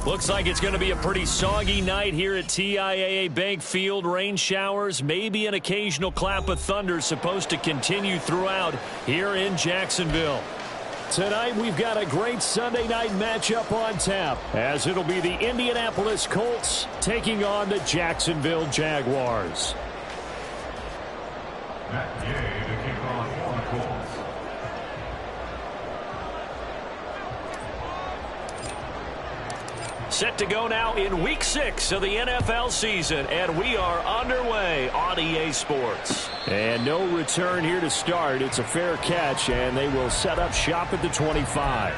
Looks like it's going to be a pretty soggy night here at TIAA Bank Field. Rain showers, maybe an occasional clap of thunder supposed to continue throughout here in Jacksonville. Tonight we've got a great Sunday night matchup on tap, as it'll be the Indianapolis Colts taking on the Jacksonville Jaguars. Set to go now in Week 6 of the NFL season, and we are underway on EA Sports. And no return here to start. It's a fair catch, and they will set up shop at the 25.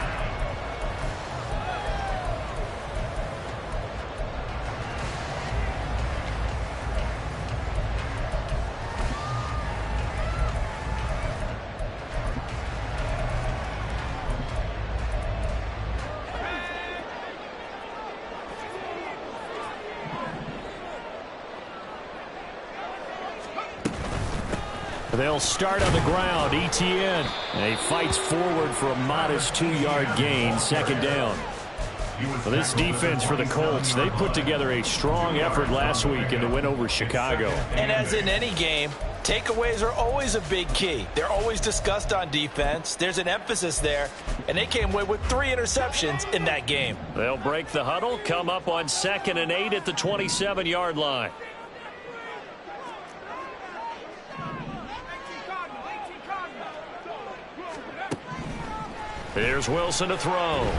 They'll start on the ground. Etienne. And he fights forward for a modest 2-yard gain. Second down. For this defense for the Colts, they put together a strong effort last week in the win over Chicago. And as in any game, takeaways are always a big key. They're always discussed on defense. There's an emphasis there, and they came away with 3 interceptions in that game. They'll break the huddle, come up on 2nd and 8 at the 27-yard line. Here's Wilson to throw. Oh,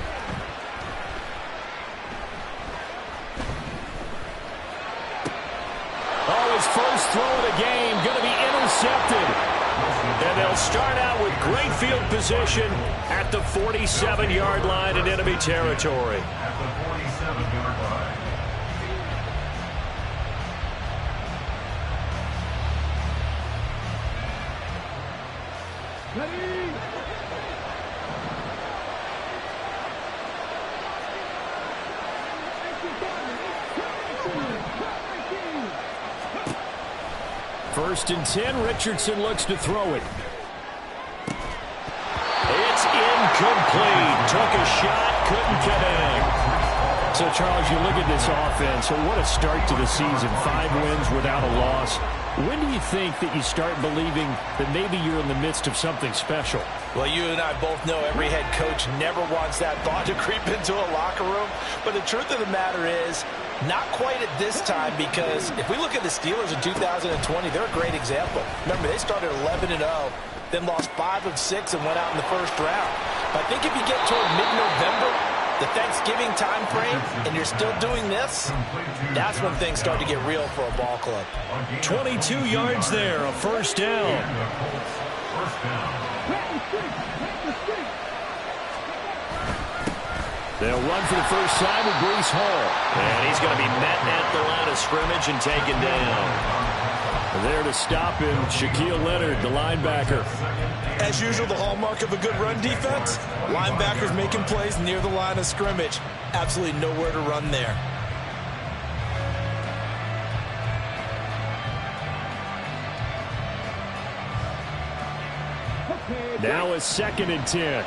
his first throw of the game going to be intercepted. And they'll start out with great field position at the 47-yard line in enemy territory. At the 47-yard line. First and 10, Richardson looks to throw it. It's incomplete. Took a shot, couldn't connect. So, Charles, you look at this offense, so what a start to the season. 5 wins without a loss. When do you think that you start believing that maybe you're in the midst of something special? Well, you and I both know every head coach never wants that thought to creep into a locker room. But the truth of the matter is, not quite at this time, because if we look at the Steelers in 2020, they're a great example. Remember, they started 11-0, then lost 5 of 6 and went out in the first round. But I think if you get toward mid-November, the Thanksgiving time frame, and you're still doing this, that's when things start to get real for a ball club. 22 yards there, a first down. They'll run for the first time with Breece Hall. And he's going to be met at the line of scrimmage and taken down. There to stop him, Shaquille Leonard, the linebacker. As usual, the hallmark of a good run defense, linebackers making plays near the line of scrimmage. Absolutely nowhere to run there. Now a 2nd and 10.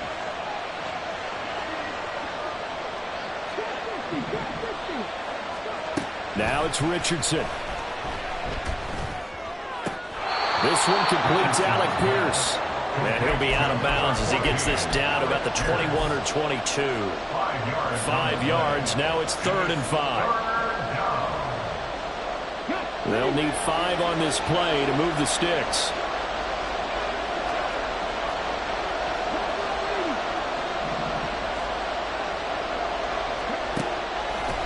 Now it's Richardson. This one completes Alec Pierce. And he'll be out of bounds as he gets this down to about the 21 or 22. 5 yards. Now it's 3rd and 5. They'll need 5 on this play to move the sticks.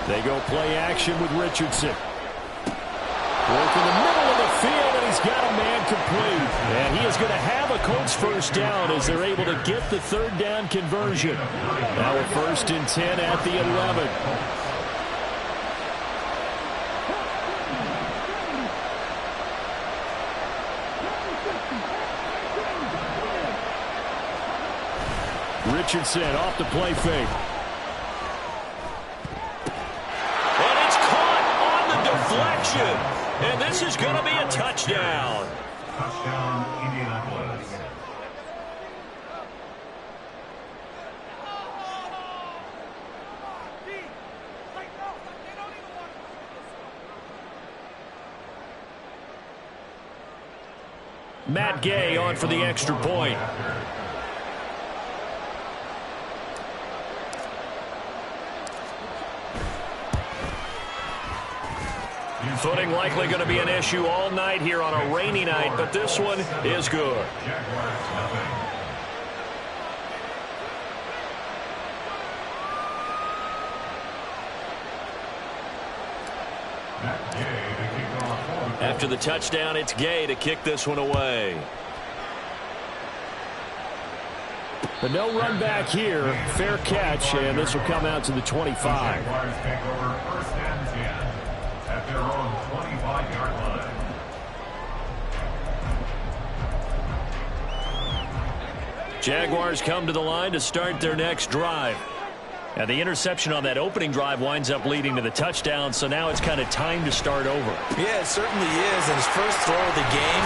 They go play action with Richardson. Work in the middle of the field, and he's got a man complete. And he is going to have a Colts first down as they're able to get the 3rd down conversion. Now a 1st and 10 at the 11. Richardson off the play fake. And it's caught on the deflection. And this is going to be a touchdown. Touchdown, Indianapolis. Matt Gay on for the extra point. Footing likely going to be an issue all night here on a rainy night, but this one is good. After the touchdown, it's Gay to kick this one away. But no run back here. Fair catch, and this will come out to the 25. Jaguars take over first and 10 at their own 25-yard line. Jaguars come to the line to start their next drive. And the interception on that opening drive winds up leading to the touchdown, so now it's kind of time to start over. Yeah, it certainly is, and his first throw of the game.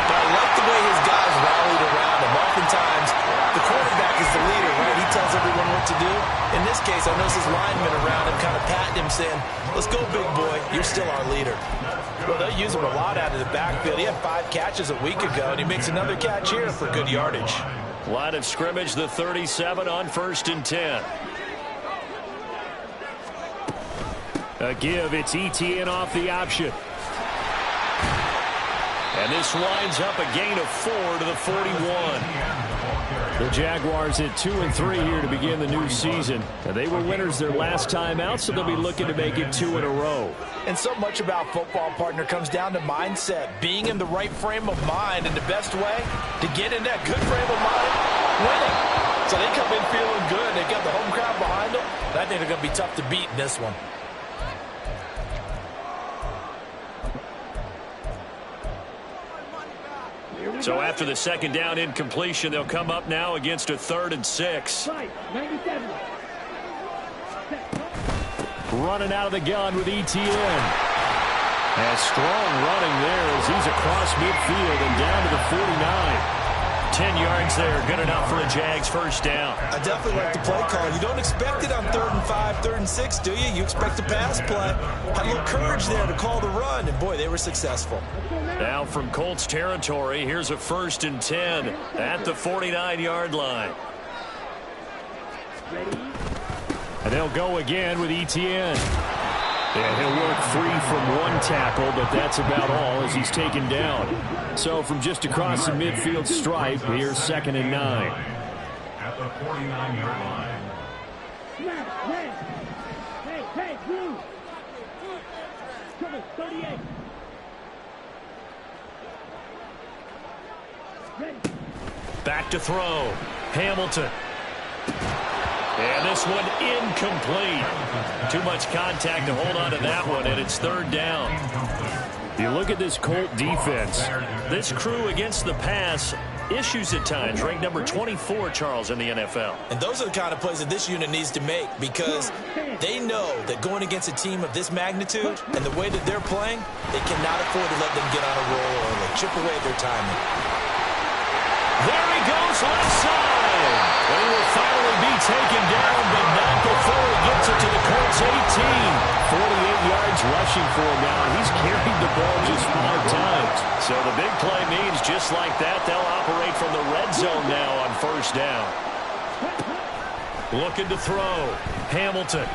But I like the way his guys rallied around him. Oftentimes, the quarterback is the leader, right? He tells everyone what to do. In this case, I noticed his linemen around him kind of patting him, saying, let's go, big boy. You're still our leader. Well, they use him a lot out of the backfield. He had 5 catches a week ago, and he makes another catch here for good yardage. Line of scrimmage, the 37 on 1st and 10. A give, it's ETN off the option. And this winds up a gain of 4 to the 41. The Jaguars at 2-3 here to begin the new season. And they were winners their last time out, so they'll be looking to make it 2 in a row. And so much about football, partner, comes down to mindset. Being in the right frame of mind, and the best way to get in that good frame of mind, winning. So they come in feeling good. They got the home crowd behind them. I think they're going to be tough to beat in this one. So after the second down incompletion, they'll come up now against a 3rd and 6. Running out of the gun with ETN. And strong running there as he's across midfield and down to the 49. 10 yards there, good enough for a Jags first down. I definitely like the play call. You don't expect it on 3rd and 5, 3rd and 6, do you? You expect a pass play. Had a little courage there to call the run, and boy, they were successful. Now from Colts territory, here's a 1st and 10 at the 49-yard line. And they'll go again with ETN. And he'll work free from 1 tackle, but that's about all as he's taken down. So from just across the midfield stripe, here's 2nd and 9. At the 49-yard line. Hey, Blue. Come on, 38. Ready. Back to throw. Hamilton. And this one incomplete. Too much contact to hold on to that one, and it's 3rd down. You look at this Colt defense. This crew against the pass, issues at times. Ranked number 24, Charles, in the NFL. And those are the kind of plays that this unit needs to make, because they know that going against a team of this magnitude and the way that they're playing, they cannot afford to let them get on a roll or like chip away at their timing. There he goes, left side. He will finally be taken down, but not before he gets it to the Colts 18. 48 yards rushing for him now. He's carried the ball just 5 times. So the big play means just like that, they'll operate from the red zone now on 1st down. Looking to throw. Hamilton.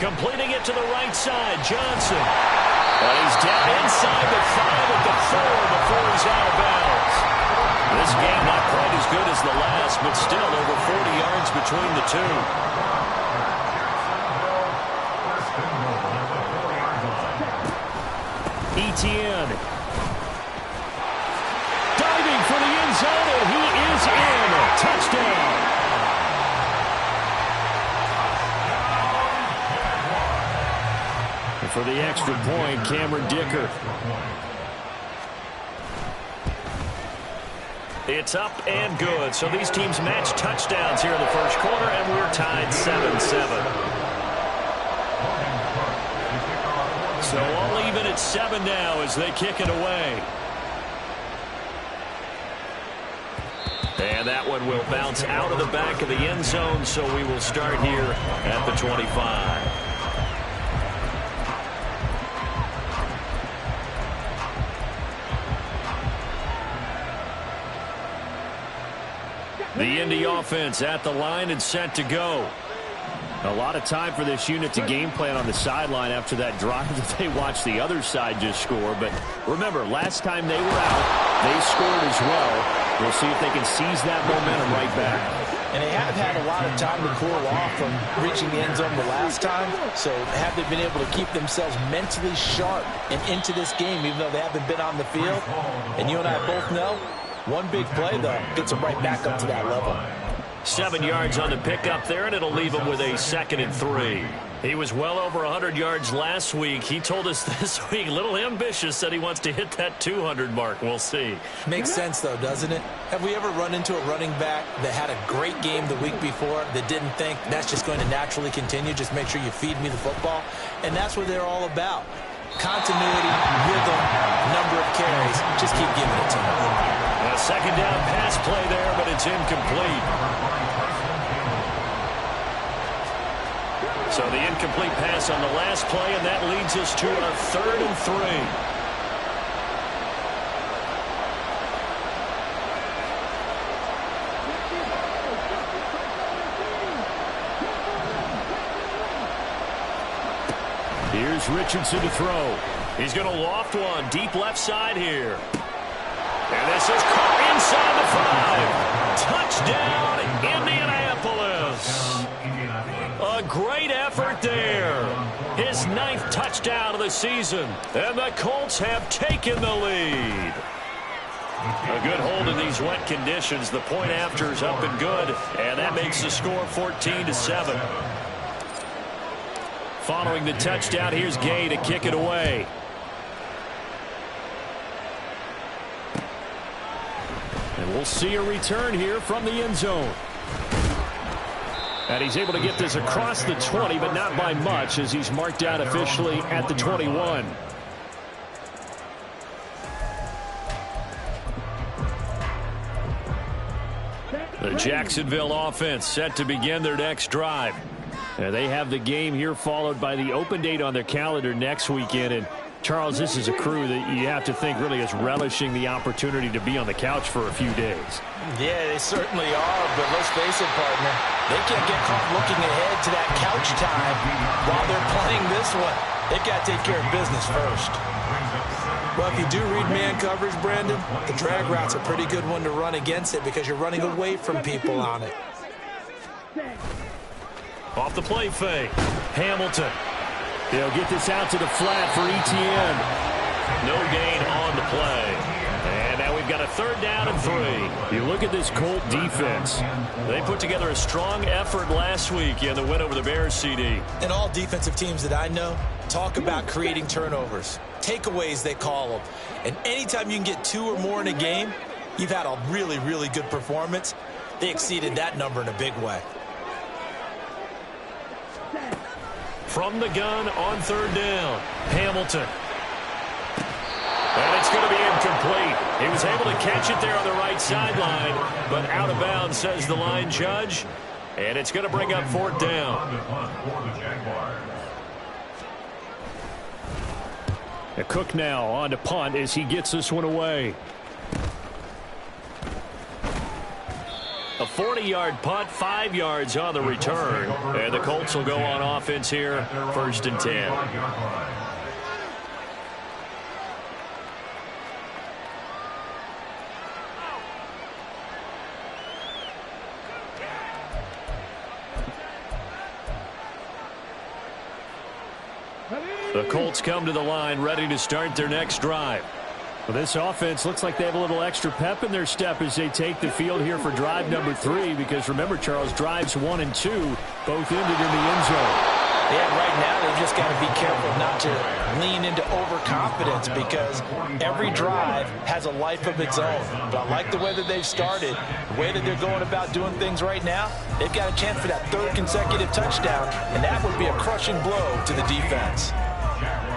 Completing it to the right side. Johnson. But he's down inside the 5 at the 4 before he's out of bounds. This game not quite as good as the last, but still over 40 yards between the two. ETN. Diving for the end zone, and he is in. Touchdown. And for the extra point, Cameron Dicker. It's up and good. So these teams match touchdowns here in the first quarter, and we're tied 7-7. So all even at 7 now as they kick it away. And that one will bounce out of the back of the end zone, so we will start here at the 25. The Indy offense at the line and set to go. A lot of time for this unit to game plan on the sideline after that drive that they watched the other side just score. But remember, last time they were out, they scored as well. We'll see if they can seize that momentum right back. And they have had a lot of time to cool off from reaching the end zone the last time. So have they been able to keep themselves mentally sharp and into this game, even though they haven't been on the field? And you and I both know, one big play, though, gets them right back up to that level. 7 yards on the pickup there, and it'll leave him with a 2nd and 3. He was well over 100 yards last week. He told us this week, a little ambitious, said he wants to hit that 200 mark. We'll see. Makes sense, though, doesn't it? Have we ever run into a running back that had a great game the week before that didn't think that's just going to naturally continue? Just make sure you feed me the football. And that's what they're all about. Continuity, rhythm, number of carries. Just keep giving it to them. A 2nd down pass play there, but it's incomplete. So the incomplete pass on the last play, and that leads us to a 3rd and 3. Here's Richardson to throw. He's going to loft one deep left side here. And this is caught inside the 5. Touchdown, Indianapolis. A great effort there. His 9th touchdown of the season. And the Colts have taken the lead. A good hold in these wet conditions. The point after is up and good. And that makes the score 14-7. Following the touchdown, here's Gay to kick it away. And we'll see a return here from the end zone. And he's able to get this across the 20, but not by much, as he's marked out officially at the 21. The Jacksonville offense set to begin their next drive. They have the game here followed by the open date on their calendar next weekend. And Charles, this is a crew that you have to think really is relishing the opportunity to be on the couch for a few days. Yeah, they certainly are, but let's face it, partner. They can't get caught looking ahead to that couch time while they're playing this one. They've got to take care of business first. Well, if you do read man coverage, Brandon, the drag route's a pretty good one to run against it because you're running away from people on it. Off the play fake. Hamilton. They'll get this out to the flat for ETN. No gain on the play. And now we've got a 3rd down and 3. You look at this Colt defense. They put together a strong effort last week in the win over the Bears, CD. And all defensive teams that I know talk about creating turnovers. Takeaways, they call them. And anytime you can get 2 or more in a game, you've had a really, really good performance. They exceeded that number in a big way. From the gun on 3rd down, Hamilton. And it's going to be incomplete. He was able to catch it there on the right sideline, but out of bounds, says the line judge. And it's going to bring up 4th down. Cook now on to punt as he gets this one away. A 40-yard punt, 5 yards on the return. And the Colts will go on offense here, 1st and 10. The Colts come to the line ready to start their next drive. Well, this offense looks like they have a little extra pep in their step as they take the field here for drive number 3, because remember, Charles, drives 1 and 2 both ended in the end zone. Yeah, right now they've just got to be careful not to lean into overconfidence because every drive has a life of its own. But I like the way that they've started, the way that they're going about doing things right now. They've got a chance for that 3rd consecutive touchdown, and that would be a crushing blow to the defense.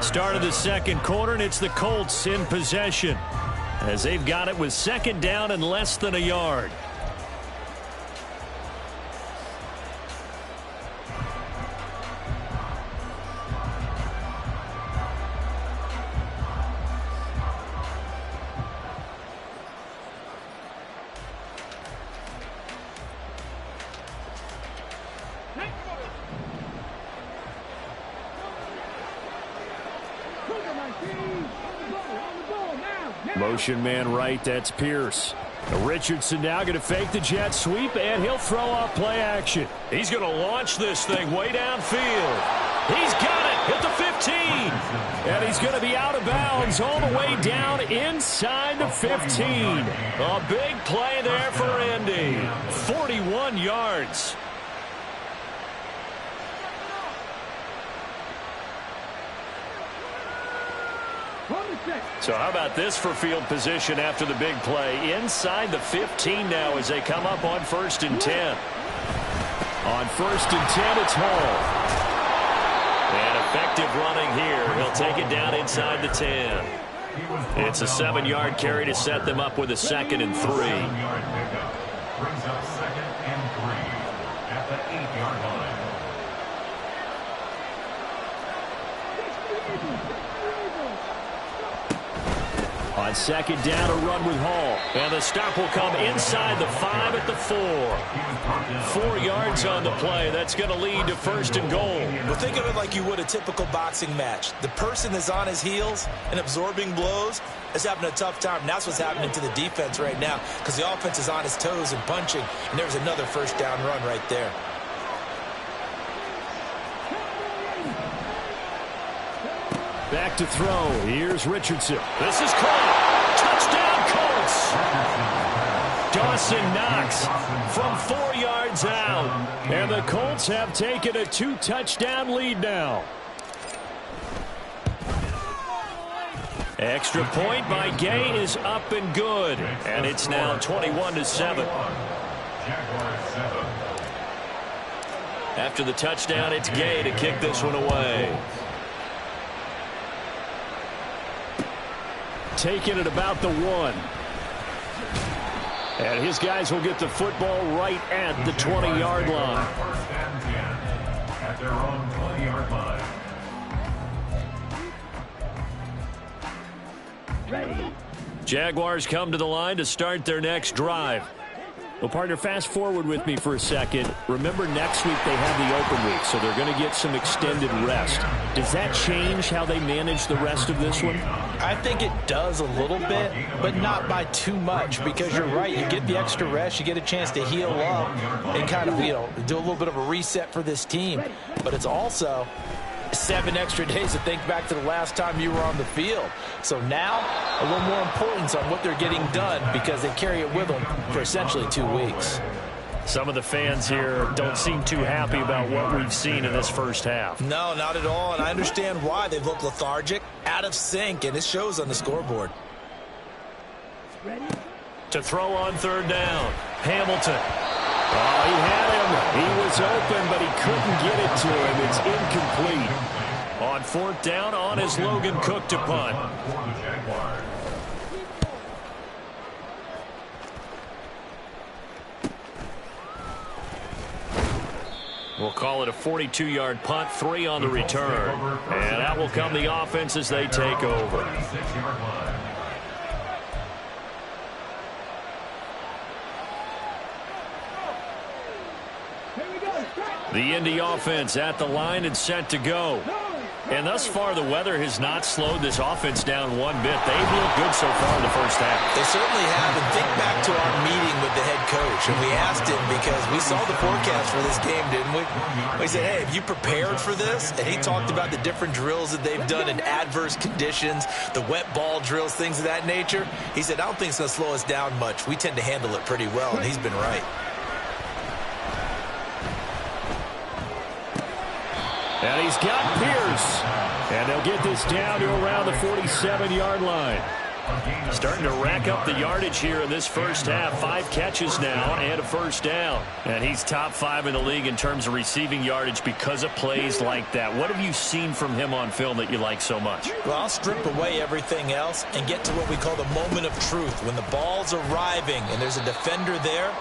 Start of the 2nd quarter, and it's the Colts in possession as they've got it with 2nd down and less than a yard. Motion man right, that's Pierce. Richardson now going to fake the jet sweep, and he'll throw off play action. He's going to launch this thing way downfield. He's got it at the 15. And he's going to be out of bounds all the way down inside the 15. A big play there for Indy. 41 yards. So how about this for field position after the big play? Inside the 15 now as they come up on 1st and 10. On 1st and 10, it's Hall. And effective running here. He'll take it down inside the 10. It's a 7-yard carry to set them up with a 2nd and 3. Brings up 2nd and 3 at the 8-yard line. On 2nd down, a run with Hall. And the stop will come inside the 5 at the 4. 4 yards on the play. That's going to lead to 1st and goal. Well, think of it like you would a typical boxing match. The person is on his heels and absorbing blows is having a tough time. And that's what's happening to the defense right now because the offense is on his toes and punching. And there's another 1st down run right there. Back to throw. Here's Richardson. This is caught. Touchdown, Colts. Dawson Knox from 4 yards out. And the Colts have taken a 2-touchdown lead now. Extra point by Gay is up and good. And it's now 21-7. After the touchdown, it's Gay to kick this one away. Taken at about the 1. And his guys will get the football right at the 20-yard line. 1st and 10 at their own 20-yard line. Ready. Jaguars come to the line to start their next drive. Well, partner, fast forward with me for a second. Remember, next week they have the open week, so they're going to get some extended rest. Does that change how they manage the rest of this one? I think it does a little bit, but not by too much because you're right. You get the extra rest. You get a chance to heal up and kind of, do a little bit of a reset for this team. But it's also 7 extra days to think back to the last time you were on the field. So now, a little more importance on what they're getting done because they carry it with them for essentially 2 weeks. Some of the fans here don't seem too happy about what we've seen in this first half. No, not at all, and I understand why. They look lethargic, out of sync, and it shows on the scoreboard. Ready. To throw on 3rd down, Hamilton. Oh, he had him. He was open, but he couldn't get it to him. It's incomplete. On 4th down, on is Logan Cook to punt. We'll call it a 42-yard punt, 3 on the return. And out will come the offense as they take over. The Indy offense at the line and set to go. And thus far, the weather has not slowed this offense down one bit. They've looked good so far in the first half. They certainly have. And think back to our meeting with the head coach. And we asked him because we saw the forecast for this game, didn't we? We said, hey, have you prepared for this? And he talked about the different drills that they've done in adverse conditions, the wet ball drills, things of that nature. He said, I don't think it's going to slow us down much. We tend to handle it pretty well, and he's been right. And he's got Pierce. And they'll get this down to around the 47-yard line. Starting to rack up the yardage here in this first half. 5 catches now and a 1st down. And he's top 5 in the league in terms of receiving yardage because of plays like that. What have you seen from him on film that you like so much? Well, I'll strip away everything else and get to what we call the moment of truth. When the ball's arriving and there's a defender there,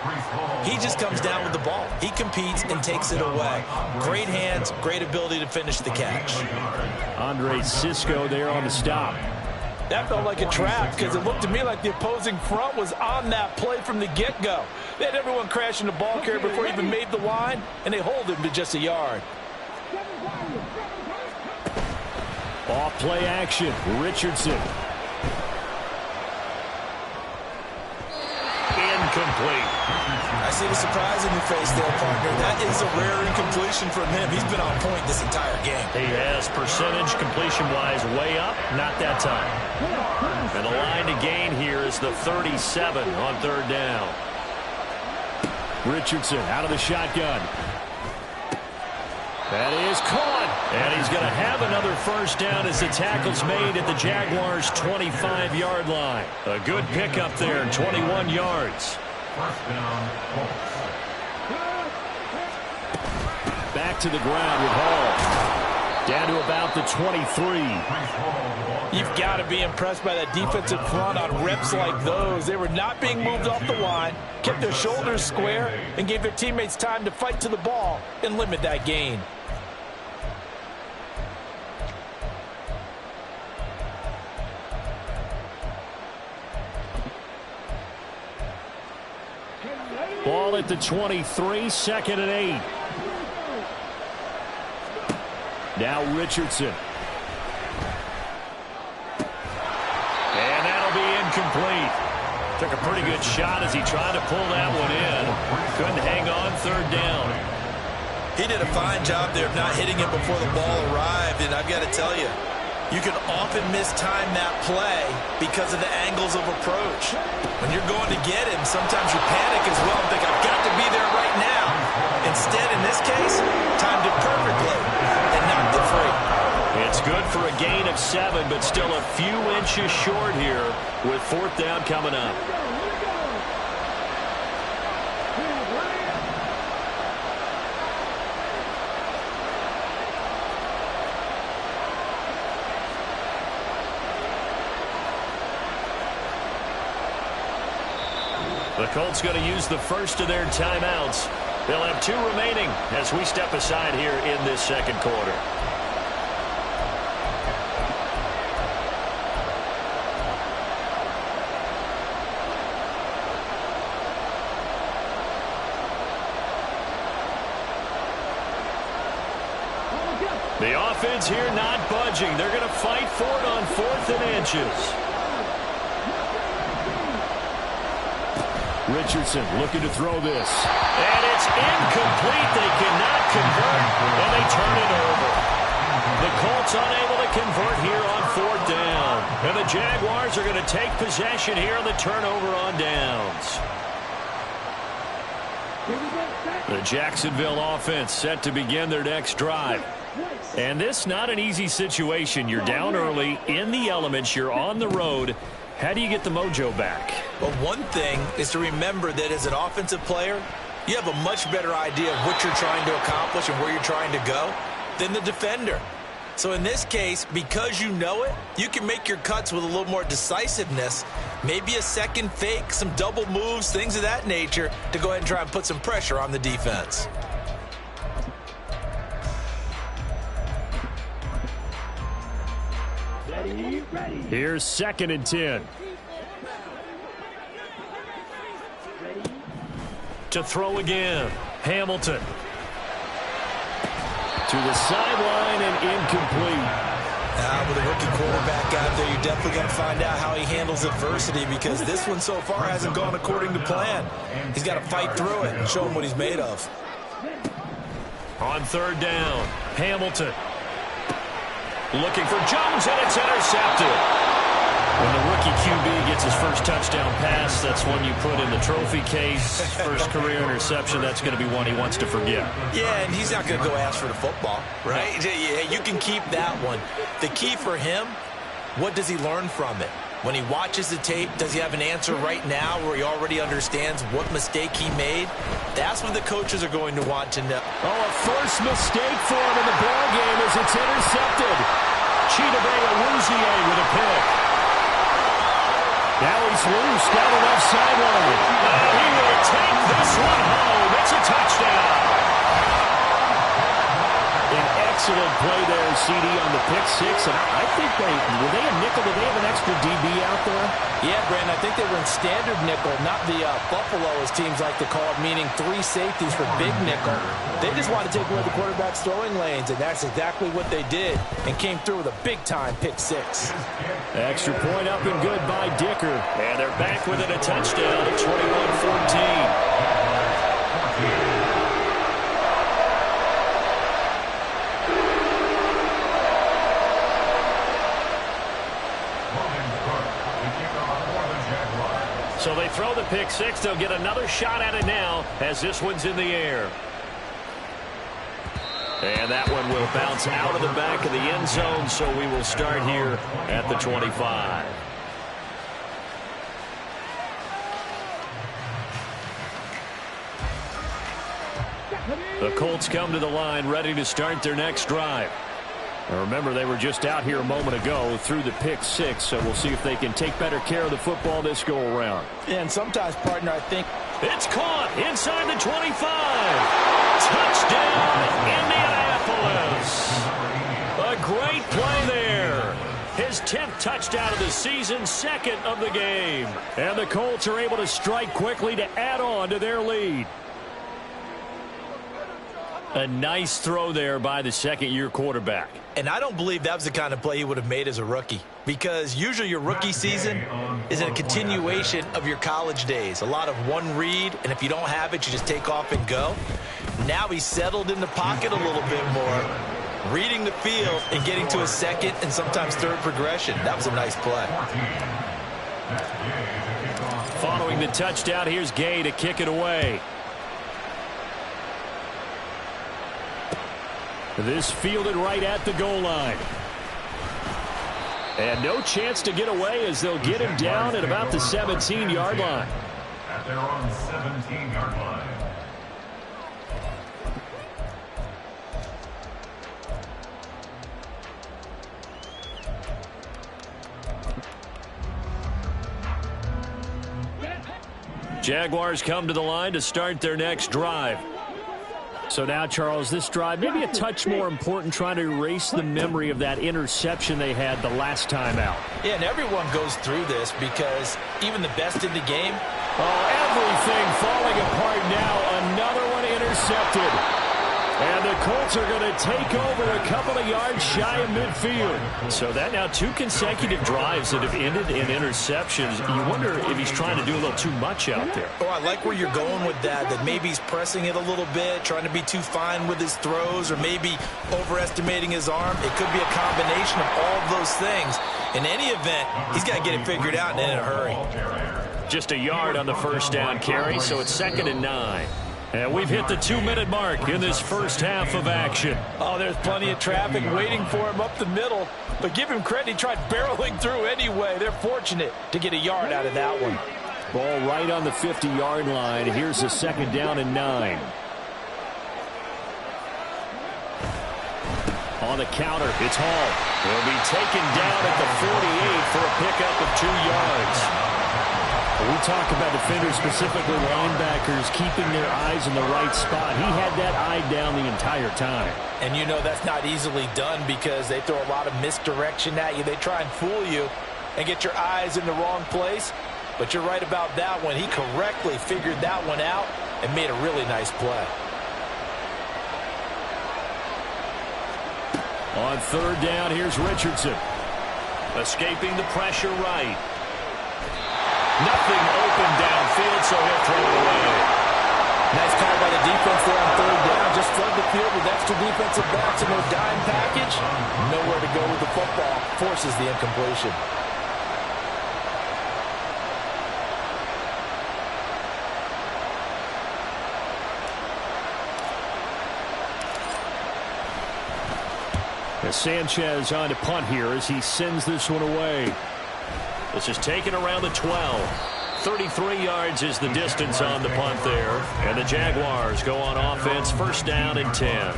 he just comes down with the ball. He competes and takes it away. Great hands, great ability to finish the catch. Andre Cisco there on the stop. That felt like a trap because it looked to me like the opposing front was on that play from the get-go. They had everyone crashing the ball carrier before he even made the line, and they hold him to just a yard. Off play action, Richardson. incomplete. I see the surprise in your face there, partner. That is a rare incompletion from him. He's been on point this entire game. He has percentage completion-wise way up, not that time. And the line to gain here is the 37 on third down. Richardson out of the shotgun. That is caught. And he's going to have another first down as the tackle's made at the Jaguars' 25-yard line. A good pickup there, 21 yards. First down, Colts. Back to the ground with Hall. Down to about the 23. You've got to be impressed by that defensive front on reps like those. They were not being moved off the line, kept their shoulders square, and gave their teammates time to fight to the ball and limit that gain. Ball at the 23, second and 8. Now Richardson. And that'll be incomplete. Took a pretty good shot as he tried to pull that one in. Couldn't hang on third down. He did a fine job there of not hitting it before the ball arrived, and I've got to tell you, you can often mistime that play because of the angles of approach. When you're going to get him, sometimes you panic as well and think, I've got to be there right now. Instead, in this case, timed it perfectly and knocked it free. It's good for a gain of 7, but still a few inches short here with fourth down coming up. The Colts going to use the first of their timeouts. They'll have 2 remaining as we step aside here in this second quarter. The offense here not budging. They're going to fight for it on 4th and inches. Richardson looking to throw this. And it's incomplete. They cannot convert, and they turn it over. The Colts unable to convert here on 4th down. And the Jaguars are going to take possession here on the turnover on downs. The Jacksonville offense set to begin their next drive. And this not an easy situation. You're down early, in the elements, you're on the road. How do you get the mojo back? Well, one thing is to remember that as an offensive player, you have a much better idea of what you're trying to accomplish and where you're trying to go than the defender. So in this case, because you know it, you can make your cuts with a little more decisiveness, maybe a second fake, some double moves, things of that nature, to go ahead and try and put some pressure on the defense. Here's 2nd and 10. To throw again. Hamilton. To the sideline and incomplete. With a rookie quarterback out there, you're definitely going to find out how he handles adversity, because this one so far hasn't gone according to plan. He's got to fight through it and show him what he's made of. On 3rd down, Hamilton. Looking for Jones, and it's intercepted. When the rookie QB gets his first touchdown pass, that's one you put in the trophy case. First career interception, that's going to be one he wants to forget. Yeah, and he's not going to go ask for the football, right? Yeah, you can keep that one. The key for him, what does he learn from it? When he watches the tape, does he have an answer right now where he already understands what mistake he made? That's what the coaches are going to want to know. Oh, a first mistake for him in the ball game as it's intercepted. Chidobe Awuzie with a pick. Now he's loose down the left sideline. He will take this one home. It's a touchdown. An excellent play there, CD, on the pick 6. And I think were they a nickel? Did they have an extra DB out there? Yeah, Brandon, I think they were in standard nickel, not the Buffalo, as teams like to call it, meaning 3 safeties for big nickel. They just want to take away the quarterback's throwing lanes, and that's exactly what they did, and came through with a big-time pick 6. Extra point up and good by Dicker. And they're back within a touchdown at 21-14. So they throw the pick 6. They'll get another shot at it now as this one's in the air. And that one will bounce out of the back of the end zone, so we will start here at the 25. The Colts come to the line ready to start their next drive. Now remember, they were just out here a moment ago through the pick 6, so we'll see if they can take better care of the football this go-around. Yeah, and sometimes, partner, I think it's caught inside the 25. Touchdown, Indianapolis. A great play there. His 10th touchdown of the season, 2nd of the game. And the Colts are able to strike quickly to add on to their lead. A nice throw there by the second-year quarterback. And I don't believe that was the kind of play he would have made as a rookie, because usually your rookie season is a continuation of your college days. A lot of one read, and if you don't have it, you just take off and go. Now he's settled in the pocket a little bit more, reading the field and getting to a second and sometimes third progression. That was a nice play. Following the touchdown, here's Gay to kick it away. This fielded right at the goal line. And no chance to get away as they'll get him down at about the 17-yard line. At their own 17-yard line. Jaguars come to the line to start their next drive. So now, Charles, this drive maybe a touch more important, trying to erase the memory of that interception they had the last time out. Yeah, and everyone goes through this because even the best in the game. Oh, everything falling apart now. Another one intercepted. And the Colts are going to take over a couple of yards shy of midfield. So that now 2 consecutive drives that have ended in interceptions. You wonder if he's trying to do a little too much out there. Oh, I like where you're going with that maybe he's pressing it a little bit, trying to be too fine with his throws, or maybe overestimating his arm. It could be a combination of all of those things. In any event, he's got to get it figured out and in a hurry. Just a yard on the first down carry, so it's 2nd and 9. And we've hit the 2-minute mark in this first half of action. Oh, there's plenty of traffic waiting for him up the middle. But give him credit, he tried barreling through anyway. They're fortunate to get a yard out of that one. Ball right on the 50-yard line. Here's a 2nd down and 9. On the counter, it's Hall. He'll be taken down at the 48 for a pickup of 2 yards. We talk about defenders, specifically linebackers, keeping their eyes in the right spot. He had that eye down the entire time. And you know that's not easily done because they throw a lot of misdirection at you. They try and fool you and get your eyes in the wrong place. But you're right about that one. He correctly figured that one out and made a really nice play. On 3rd down, here's Richardson. Escaping the pressure right. Nothing open downfield, so he'll throw it away. Nice call by the defense there on 3rd down. Just flood the field with extra defensive backs and no dime package. Nowhere to go with the football. Forces the incompletion. Sanchez on to punt here as he sends this one away. This is taken around the 12. 33 yards is the distance on the punt there. And the Jaguars go on offense, 1st down and 10.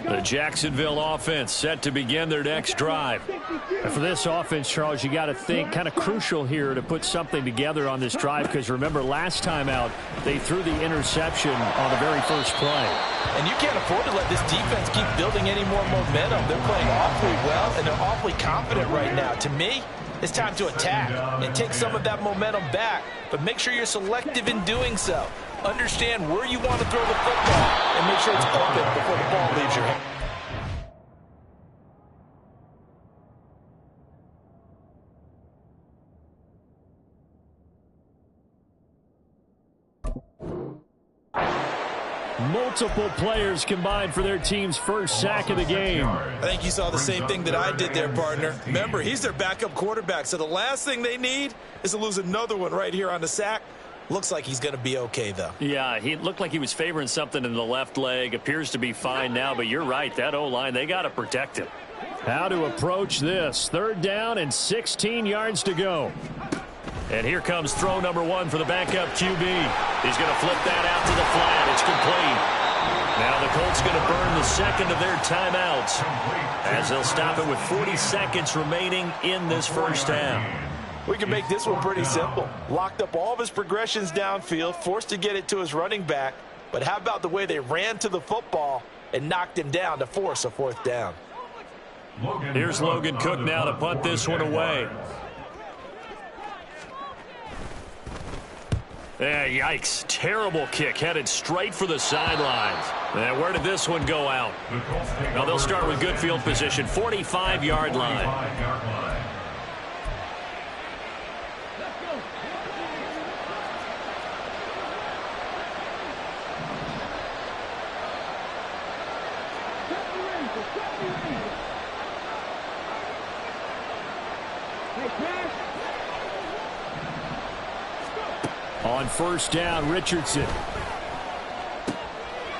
The Jacksonville offense set to begin their next drive. And for this offense, Charles, you got to think kind of crucial here to put something together on this drive, because remember last time out they threw the interception on the very first play. And you can't afford to let this defense keep building any more momentum. They're playing awfully well, and they're awfully confident right now. To me, it's time to attack and take some of that momentum back, but make sure you're selective in doing so. Understand where you want to throw the football and make sure it's open before the ball leaves your hand. Multiple players combined for their team's first sack of the game. I think you saw the same thing that I did there, partner. Remember, he's their backup quarterback, so the last thing they need is to lose another one right here on the sack. Looks like he's going to be okay, though. Yeah, he looked like he was favoring something in the left leg. Appears to be fine now, but you're right. That O-line, they got to protect him. How to approach this. 3rd down and 16 yards to go. And here comes throw number 1 for the backup QB. He's going to flip that out to the flat. It's complete. Now the Colts going to burn the second of their timeouts as they'll stop it with 40 seconds remaining in this first half. We can make this one pretty simple. Locked up all of his progressions downfield, forced to get it to his running back. But how about the way they ran to the football and knocked him down to force a 4th down? Here's Logan Cook now to punt this one away. Yikes. Terrible kick headed straight for the sidelines. And where did this one go out? Now they'll start with good field position, 45-yard line. On 1st down, Richardson.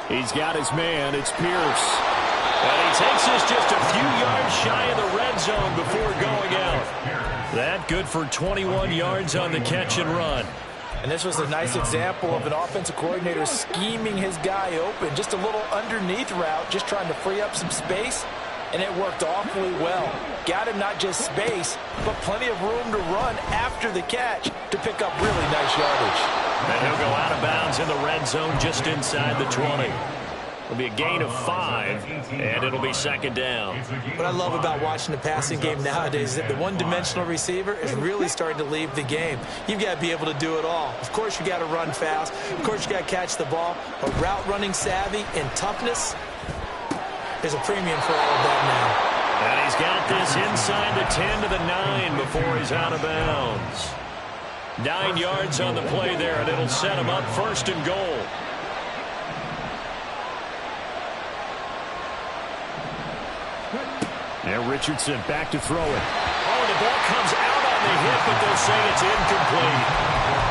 He's got his man. It's Pierce. And he takes this just a few yards shy of the red zone before going out. That good for 21 yards on the catch and run. And this was a nice example of an offensive coordinator scheming his guy open. Just a little underneath route, just trying to free up some space. And it worked awfully well. Got him not just space, but plenty of room to run after the catch to pick up really nice yardage. And he'll go out of bounds in the red zone just inside the 20. It'll be a gain of 5, and it'll be 2nd down. What I love about watching the passing game nowadays is that the one-dimensional receiver is really starting to leave the game. You've got to be able to do it all. Of course, you got to run fast. Of course, you got to catch the ball. But route running savvy and toughness, there's a premium for all of that now. And he's got this inside the 10 to the 9 before he's out of bounds. 9 yards on the play there, and it'll set him up 1st and goal. And Richardson back to throw it. Oh, the ball comes out on the hit, but they'll say it's incomplete.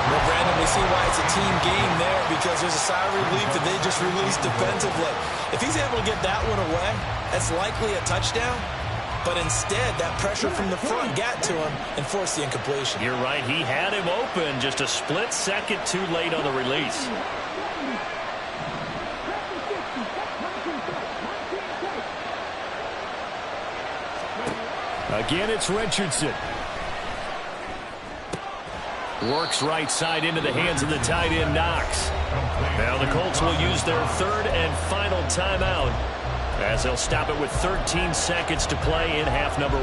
Well, Brandon, we see why it's a team game there, because there's a sigh of relief that they just released defensively. If he's able to get that one away, that's likely a touchdown. But instead, that pressure from the front got to him and forced the incompletion. You're right. He had him open, just a split second too late on the release. Again, it's Richardson. Works right side into the hands of the tight end, Knox. Now the Colts will use their 3rd and final timeout as they'll stop it with 13 seconds to play in half number 1.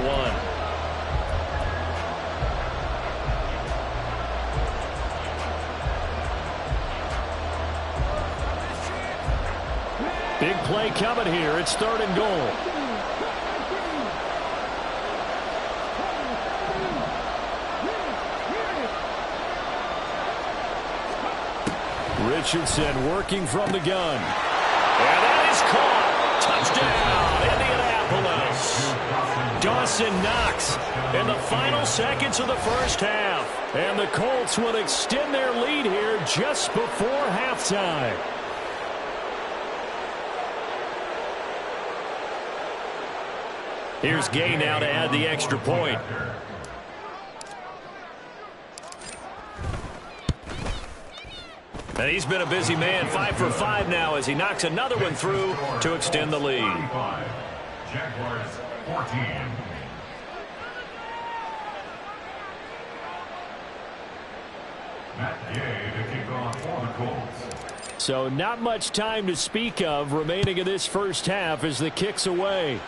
Big play coming here. It's 3rd and goal. Richardson working from the gun. And that is caught. Touchdown, Indianapolis. Dawson Knox in the final seconds of the first half. And the Colts will extend their lead here just before halftime. Here's Gay now to add the extra point. And he's been a busy man, 5 for 5 now as he knocks another one through to extend the lead. Jaguars 14. Matt Gay to kick off for the Colts. So not much time to speak of remaining in this first half as the kick's away.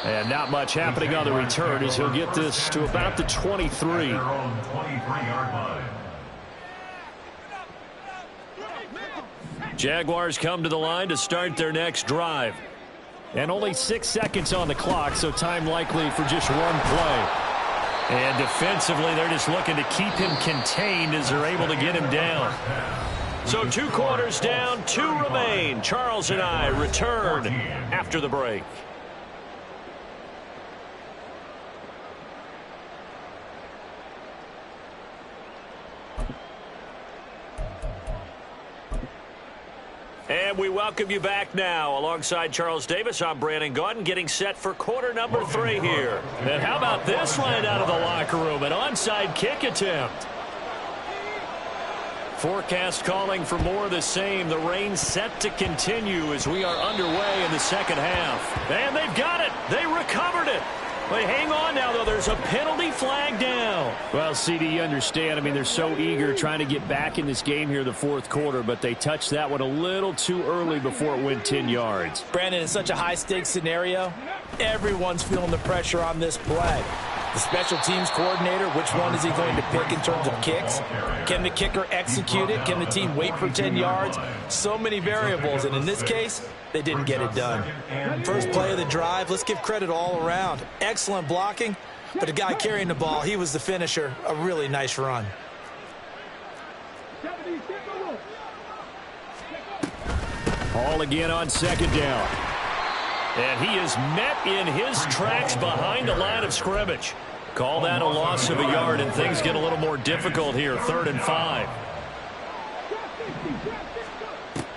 And not much happening on the return as he'll get this to about the 23. Their own 23-yard line. Jaguars come to the line to start their next drive. And only 6 seconds on the clock, so time likely for just one play. And defensively, they're just looking to keep him contained as they're able to get him down. So 2 quarters down, 2 remain. Charles and I return after the break. And we welcome you back now. Alongside Charles Davis, I'm Brandon Gaudin, getting set for quarter number 3 here. And how about this right out of the locker room? An onside kick attempt. Forecast calling for more of the same. The rain set to continue as we are underway in the second half. And they've got it. They recovered it. But hang on now, though. There's a penalty flag down. Well, CD, you understand. I mean, they're so eager trying to get back in this game here in the fourth quarter, but they touched that one a little too early before it went 10 yards. Brandon, in such a high-stakes scenario, everyone's feeling the pressure on this play. The special teams coordinator, which one is he going to pick in terms of kicks? Can the kicker execute it? Can the team wait for 10 yards? So many variables, and in this case, they didn't get it done. First play of the drive, let's give credit all around. Excellent blocking, but the guy carrying the ball, he was the finisher. A really nice run. Ball again on second down. And he is met in his tracks behind the line of scrimmage. Call that a loss of a yard, and things get a little more difficult here. 3rd and 5.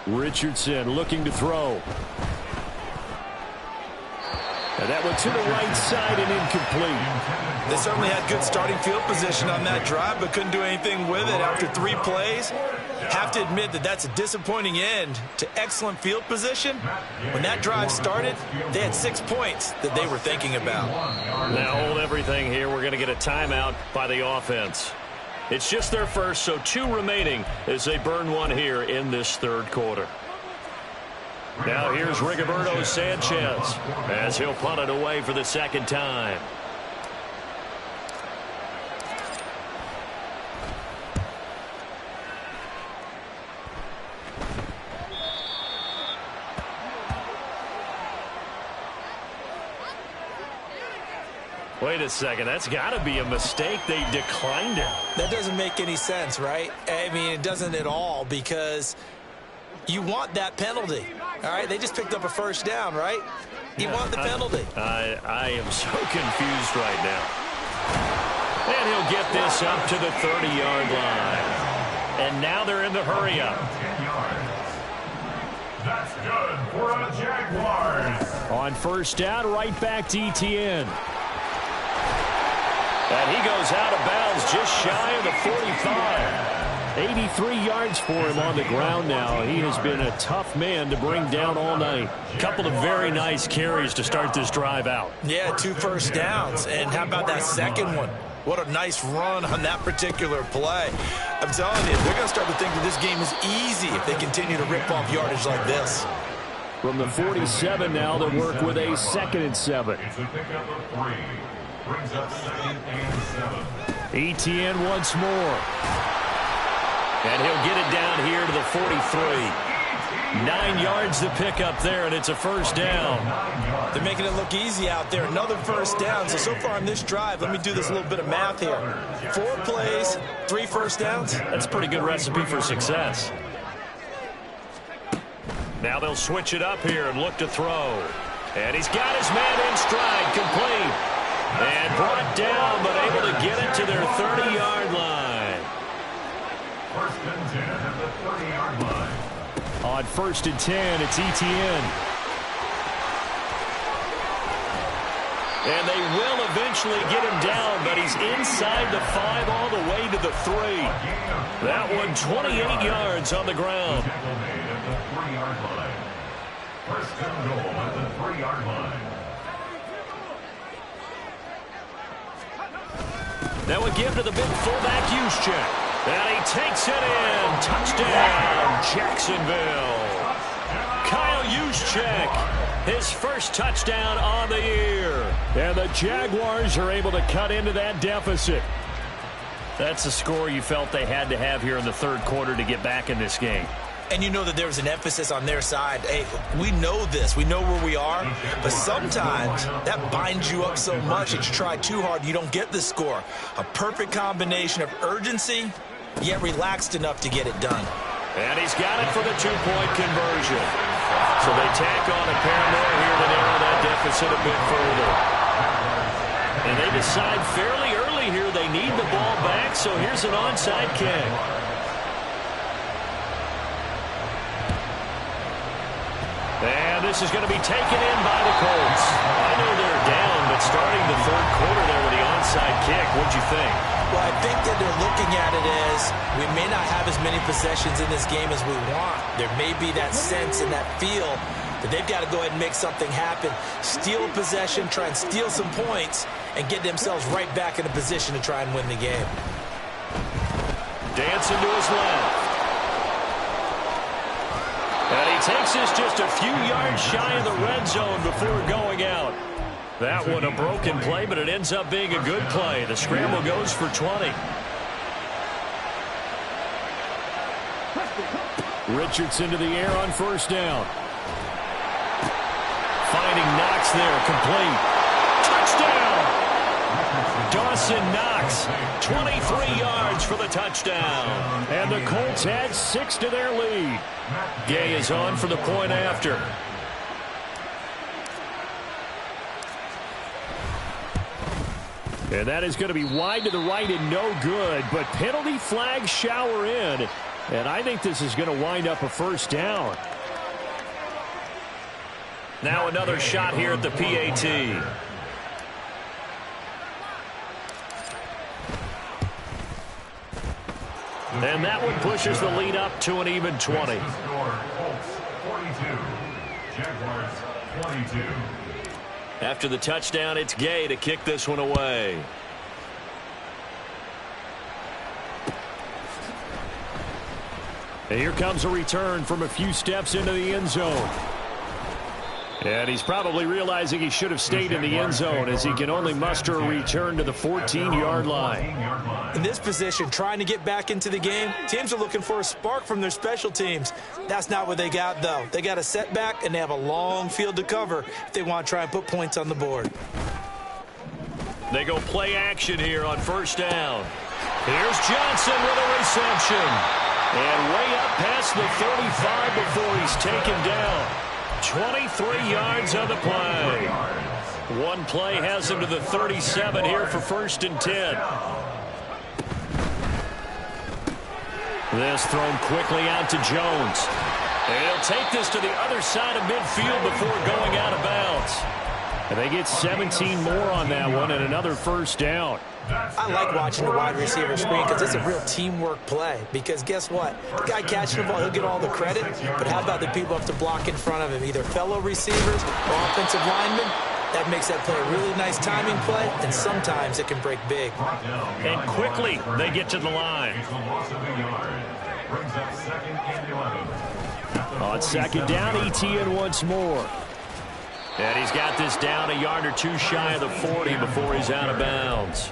Richardson looking to throw. And that went to the right side and incomplete. They certainly had good starting field position on that drive, but couldn't do anything with it after 3 plays. Have to admit that that's a disappointing end to excellent field position. When that drive started, they had 6 points that they were thinking about. Now hold everything here. We're going to get a timeout by the offense. It's just their first, so 2 remaining as they burn one here in this third quarter. Now here's Rigoberto Sanchez as he'll punt it away for the second time. Wait a second, that's got to be a mistake. They declined it. That doesn't make any sense, right? I mean, it doesn't at all, because you want that penalty. All right, they just picked up a first down, right? You want the penalty. I am so confused right now. And he'll get this up to the 30-yard line. And now they're in the hurry up. 10 yards. That's good for a Jaguars. On first down, right back to ETN. And he goes out of bounds just shy of the 45. 83 yards for him on the ground now. He has been a tough man to bring down all night. Couple of very nice carries to start this drive out. Yeah, 2 first downs. And how about that second one? What a nice run on that particular play. I'm telling you, they're going to start to think that this game is easy if they continue to rip off yardage like this. From the 47 now, they'll work with a 2nd and 7. It's a pickup of 3. Brings up 2nd and 7. ETN once more. And he'll get it down here to the 43. 9 yards to pick up there, and it's a first down. They're making it look easy out there. Another first down. So far on this drive, let me do this little bit of math here. 4 plays, 3 first downs. That's a pretty good recipe for success. Now they'll switch it up here and look to throw. And he's got his man in stride, complete. And brought down, but able to get it to their 30-yard line. 1st and 10 at the 30-yard line. On 1st and 10, it's ETN. And they will eventually get him down, but he's inside the 5 all the way to the 3. That one 28 yards on the ground. Tackle made at the 3-yard line. 1st and goal at the 3-yard line. That would give to the big fullback Juszczyk. And he takes it in. Touchdown, Jacksonville. Kyle Juszczyk, his first touchdown on the year. And the Jaguars are able to cut into that deficit. That's a score you felt they had to have here in the third quarter to get back in this game. And you know that there was an emphasis on their side. Hey, we know this. We know where we are. But sometimes that binds you up so much that you try too hard, you don't get the score. A perfect combination of urgency, yet relaxed enough to get it done. And he's got it for the two-point conversion. So they tack on a pair more here to narrow that deficit a bit further. And they decide fairly early here they need the ball back, so here's an onside kick. And this is going to be taken in by the Colts. I know they're down, but starting the third quarter there with the onside kick, what'd you think? Well, I think that they're looking at it as we may not have as many possessions in this game as we want. There may be that sense and that feel that they've got to go ahead and make something happen. Steal a possession, try and steal some points, and get themselves right back in a position to try and win the game. Dancing to his left. And he takes this just a few yards shy of the red zone before going out. That one a broken play, but it ends up being a good play. The scramble goes for 20. Richardson to the air on first down. Finding Knox there, complete. Touchdown! Dawson Knox, 23 yards for the touchdown. And the Colts add 6 to their lead. Gay is on for the point after. And that is going to be wide to the right and no good, but penalty flags shower in. And I think this is going to wind up a first down. Now another shot here at the PAT. And that one pushes the lead up to an even 20. After the touchdown, it's Gay to kick this one away. And here comes a return from a few steps into the end zone. And he's probably realizing he should have stayed in the end zone as he can only muster a return to the 14-yard line. In this position, trying to get back into the game, teams are looking for a spark from their special teams. That's not what they got, though. They got a setback, and they have a long field to cover if they want to try and put points on the board. They go play action here on first down. Here's Johnson with a reception. And way up past the 35 before he's taken down. 23 yards on the play. One play has him to the 37 here for first and 10. This thrown quickly out to Jones. And he'll take this to the other side of midfield before going out of bounds. And they get 17 more on that one and another first down. I like watching the wide receiver screen because it's a real teamwork play. Because guess what? The guy catching the ball, he'll get all the credit. But how about the people have to block in front of him, either fellow receivers or offensive linemen? That makes that play a really nice timing play, and sometimes it can break big. And quickly they get to the line. On second down, ETN once more. And he's got this down a yard or two shy of the 40 before he's out of bounds.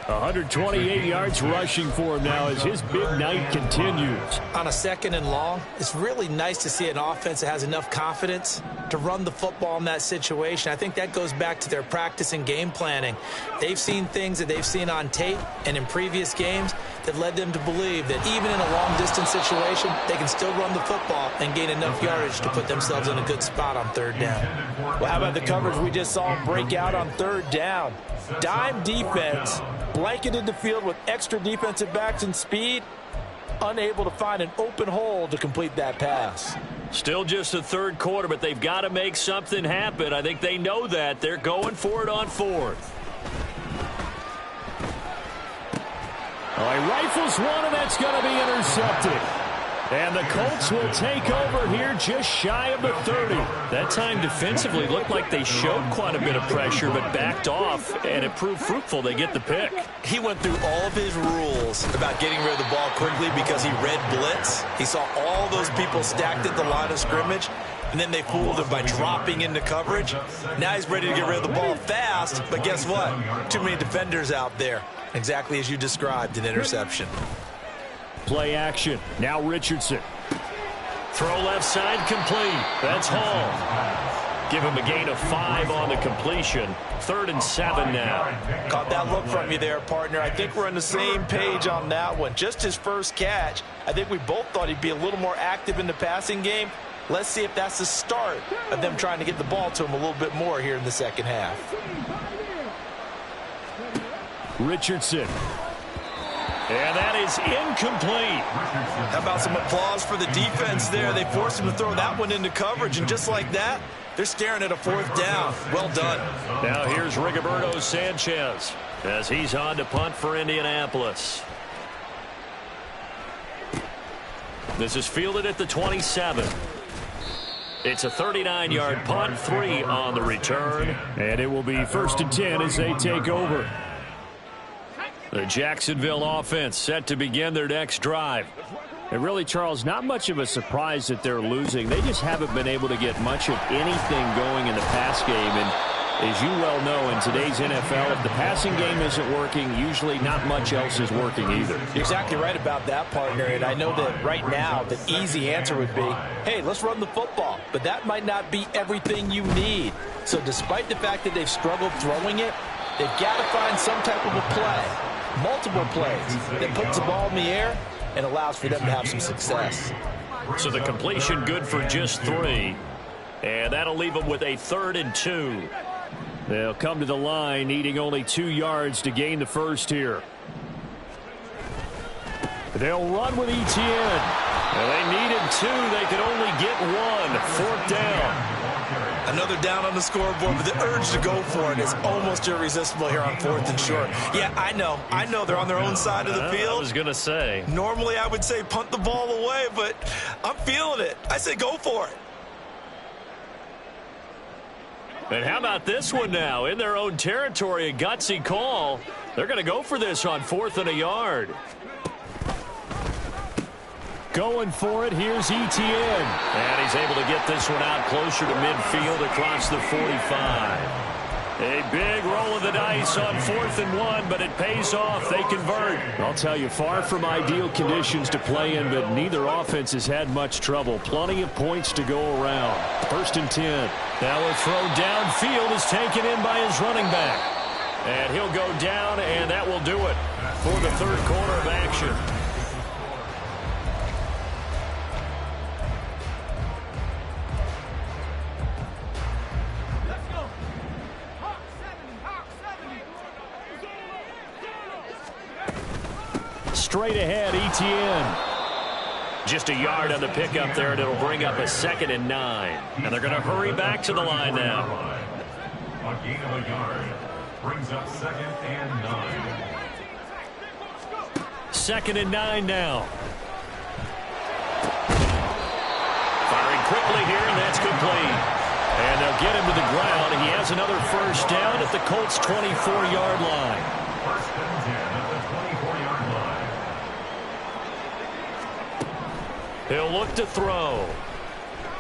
128 yards rushing for him now as his big night continues. On a second and long, it's really nice to see an offense that has enough confidence to run the football in that situation. I think that goes back to their practice and game planning. They've seen things that they've seen on tape and in previous games that led them to believe that even in a long-distance situation, they can still run the football and gain enough yardage to put themselves in a good spot on third down. Well, how about the coverage we just saw him break out on third down? Dime defense, blanketed the field with extra defensive backs and speed, unable to find an open hole to complete that pass. Still just the third quarter, but they've got to make something happen. I think they know that. They're going for it on fourth. All right, rifles one, and that's going to be intercepted. And the Colts will take over here just shy of the 30. That time defensively looked like they showed quite a bit of pressure but backed off, and it proved fruitful. They get the pick. He went through all of his rules about getting rid of the ball quickly because he read blitz. He saw all those people stacked at the line of scrimmage, and then they fooled him by dropping into coverage. Now he's ready to get rid of the ball fast, but guess what? Too many defenders out there. Exactly as you described, an interception. Play action. Now Richardson. Throw left side complete. That's Hall. Give him a gain of 5 on the completion. 3rd and 7 now. Caught that look from you there, partner. I think we're on the same page on that one. Just his first catch. I think we both thought he'd be a little more active in the passing game. Let's see if that's the start of them trying to get the ball to him a little bit more here in the second half. Richardson. And that is incomplete. How about some applause for the defense there? They forced him to throw that one into coverage, and just like that, they're staring at a 4th down. Well done. Now here's Rigoberto Sanchez as he's on to punt for Indianapolis. This is fielded at the 27. It's a 39-yard punt, 3 on the return. And it will be 1st and 10 as they take over. The Jacksonville offense set to begin their next drive. And really, Charles, not much of a surprise that they're losing. They just haven't been able to get much of anything going in the pass game. And as you well know, in today's NFL, if the passing game isn't working, usually not much else is working either. You're exactly right about that, partner. And I know that right now the easy answer would be, hey, let's run the football. But that might not be everything you need. So despite the fact that they've struggled throwing it, they've got to find some type of a play. Multiple plays that puts the ball in the air and allows for them to have some success. So the completion good for just 3. And that'll leave them with a 3rd and 2. They'll come to the line needing only 2 yards to gain the first here. They'll run with Etienne. And they needed 2. They could only get 1. 4th down. Another down on the scoreboard, but the urge to go for it is almost irresistible here on 4th and short. Yeah, I know they're on their own side of the field. I was going to say. Normally I would say punt the ball away, but I'm feeling it. I say go for it. And how about this one now? In their own territory, a gutsy call. They're going to go for this on 4th and a yard. Going for it, here's Etienne. And he's able to get this one out closer to midfield across the 45. A big roll of the dice on 4th and 1, but it pays off. They convert. I'll tell you, far from ideal conditions to play in, but neither offense has had much trouble. Plenty of points to go around. 1st and 10. Now a throw downfield is taken in by his running back. And he'll go down, and that will do it for the 3rd quarter of action. Straight ahead, Etienne. Just a yard on the pickup there, and it'll bring up a 2nd and 9. And they're going to hurry back to the line now. A gain of a yard brings up 2nd and 9. 2nd and 9 now. Firing quickly here, and that's complete. And they'll get him to the ground. He has another 1st down at the Colts' 24-yard line. 1st and 10 at the 24-yard line. He'll look to throw.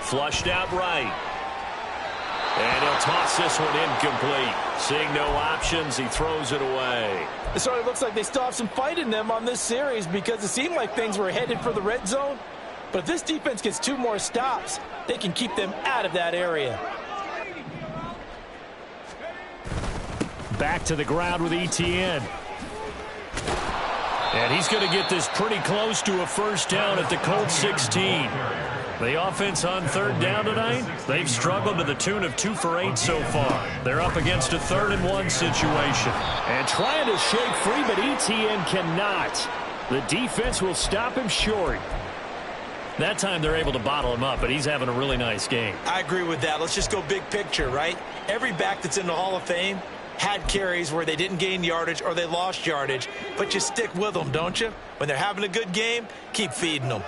Flushed out right. And he'll toss this one incomplete. Seeing no options, he throws it away. It sort of looks like they still have some fight in them on this series because it seemed like things were headed for the red zone. But if this defense gets 2 more stops, they can keep them out of that area. Back to the ground with Etienne. And he's going to get this pretty close to a 1st down at the Colts 16. The offense on 3rd down tonight, they've struggled to the tune of 2 for 8 so far. They're up against a 3rd and 1 situation. And trying to shake free, but Etienne cannot. The defense will stop him short. That time they're able to bottle him up, but he's having a really nice game. I agree with that. Let's just go big picture, right? Every back that's in the Hall of Fame had carries where they didn't gain yardage or they lost yardage, but you stick with them, don't you? When they're having a good game, keep feeding them.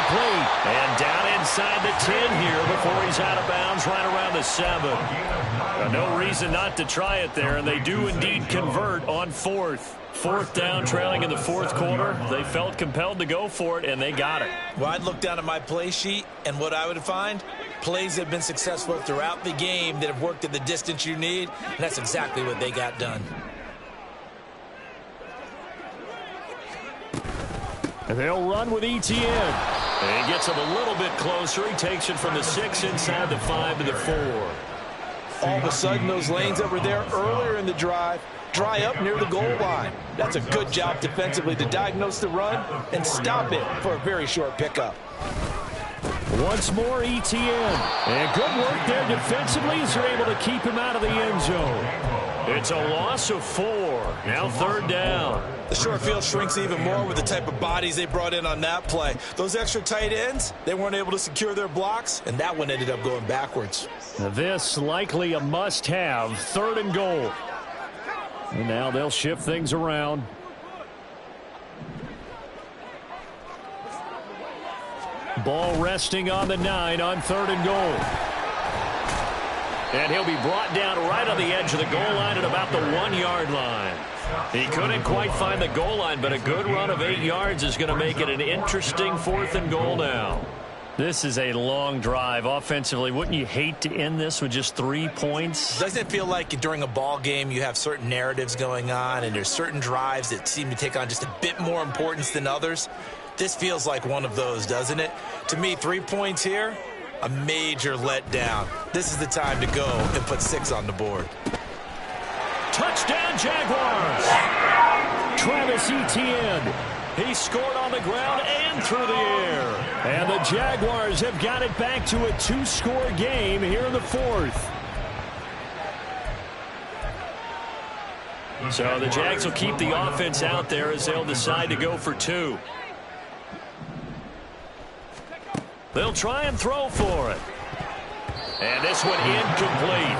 incomplete. And down inside the 10 here before he's out of bounds right around the 7. No reason not to try it there, and they do indeed convert on 4th. 4th down, trailing in the 4th quarter. They felt compelled to go for it, and they got it. Well, I'd look down at my play sheet, and what I would find, plays that have been successful throughout the game that have worked at the distance you need, and that's exactly what they got done. And they'll run with ETN. And he gets him a little bit closer. He takes it from the 6 inside the 5 to the 4. All of a sudden, those lanes that were there earlier in the drive dry up near the goal line. That's a good job defensively to diagnose the run and stop it for a very short pickup. Once more, ETN. And good work there defensively as they're able to keep him out of the end zone. It's a loss of 4. Now 3rd down. The short field shrinks even more with the type of bodies they brought in on that play. Those extra tight ends, they weren't able to secure their blocks, and that one ended up going backwards. Now this likely a must-have. 3rd and goal. And now they'll shift things around. Ball resting on the 9 on 3rd and goal. And he'll be brought down right on the edge of the goal line at about the 1-yard line. He couldn't quite find the goal line, but a good run of 8 yards is going to make it an interesting 4th and goal now. This is a long drive offensively. Wouldn't you hate to end this with just 3 points? Doesn't it feel like during a ball game you have certain narratives going on and there's certain drives that seem to take on just a bit more importance than others? This feels like one of those, doesn't it? To me, 3 points here, a major letdown. This is the time to go and put 6 on the board. Touchdown, Jaguars! Travis Etienne. He scored on the ground and through the air. And the Jaguars have got it back to a 2-score game here in the 4th. So the Jags will keep the offense out there as they'll decide to go for 2. They'll try and throw for it. And this one incomplete.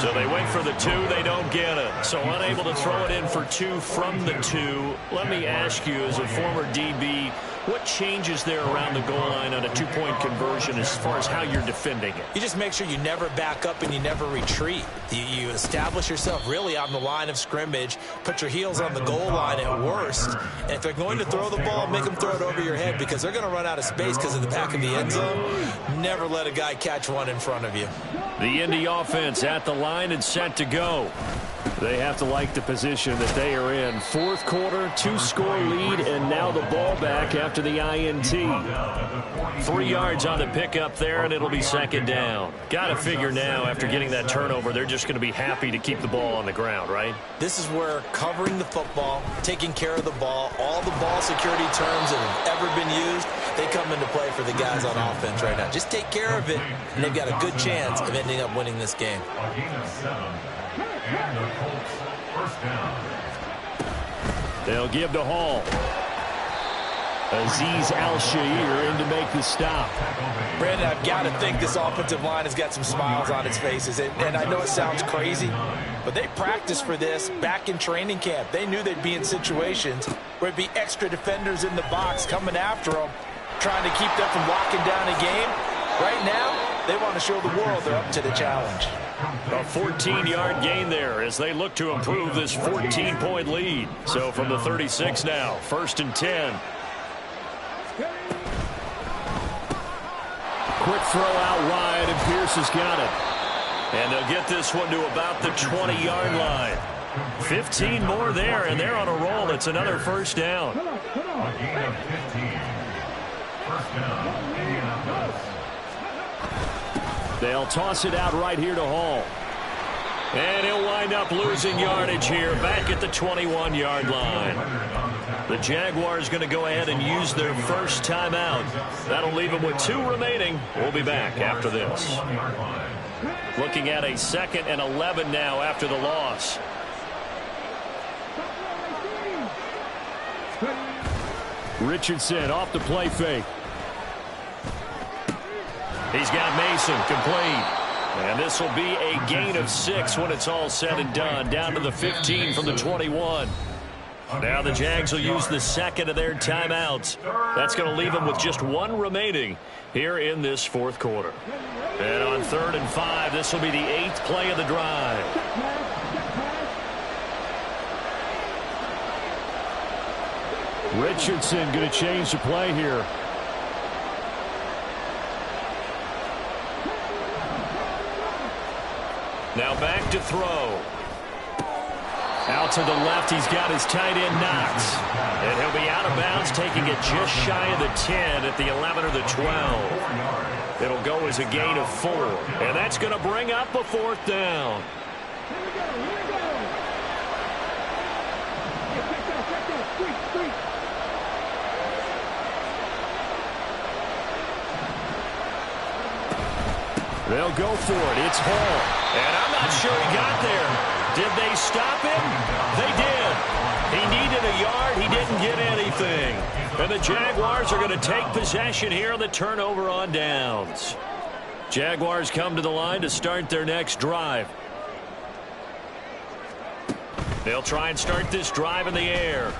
So they went for the 2. They don't get it. So unable to throw it in for 2 from the 2. Let me ask you, as a former DB, what changes there around the goal line on a 2-point conversion as far as how you're defending it? You just make sure you never back up and you never retreat. You establish yourself really on the line of scrimmage, put your heels on the goal line at worst. And if they're going to throw the ball, make them throw it over your head because they're going to run out of space because of the back of the end zone. Never let a guy catch one in front of you. The Indy offense at the line and set to go. They have to like the position that they are in. 4th quarter, 2-score lead, and now the ball back after the INT. 3 yards on the pickup there, and it'll be 2nd down. Got to figure now, after getting that turnover, they're just going to be happy to keep the ball on the ground, right? This is where covering the football, taking care of the ball, all the ball security terms that have ever been used, they come into play for the guys on offense right now. Just take care of it, and they've got a good chance of ending up winning this game. And the Colts, 1st down. They'll give to Hall. Azeez Al-Shaair in to make the stop. Brandon, I've got to think this offensive line has got some smiles on its faces. And I know it sounds crazy, but they practiced for this back in training camp. They knew they'd be in situations where it'd be extra defenders in the box coming after them, trying to keep them from locking down a game. Right now, they want to show the world they're up to the challenge. A 14-yard gain there as they look to improve this 14-point lead. So from the 36 now, 1st and 10. Quick throw out wide, and Pierce has got it. And they'll get this one to about the 20-yard line. 15 more there, and they're on a roll. It's another 1st down. A gain of 15. 1st down, Indianapolis. They'll toss it out right here to Hall. And he'll wind up losing yardage here back at the 21-yard line. The Jaguars going to go ahead and use their first timeout. That'll leave them with 2 remaining. We'll be back after this. Looking at a 2nd and 11 now after the loss. Richardson off the play fake. He's got Mason complete. And this will be a gain of 6 when it's all said and done. Down to the 15 from the 21. Now the Jags will use the second of their timeouts. That's going to leave them with just one remaining here in this fourth quarter. And on 3rd and 5, this will be the 8th play of the drive. Richardson going to change the play here. Now back to throw. Out to the left, he's got his tight end Knox. And he'll be out of bounds, taking it just shy of the 10 at the 11 or the 12. It'll go as a gain of 4. And that's going to bring up a 4th down. They'll go for it. It's Hall. And I'm not sure he got there. Did they stop him? They did. He needed a yard. He didn't get anything. And the Jaguars are going to take possession here on the turnover on downs. Jaguars come to the line to start their next drive. They'll try and start this drive in the air.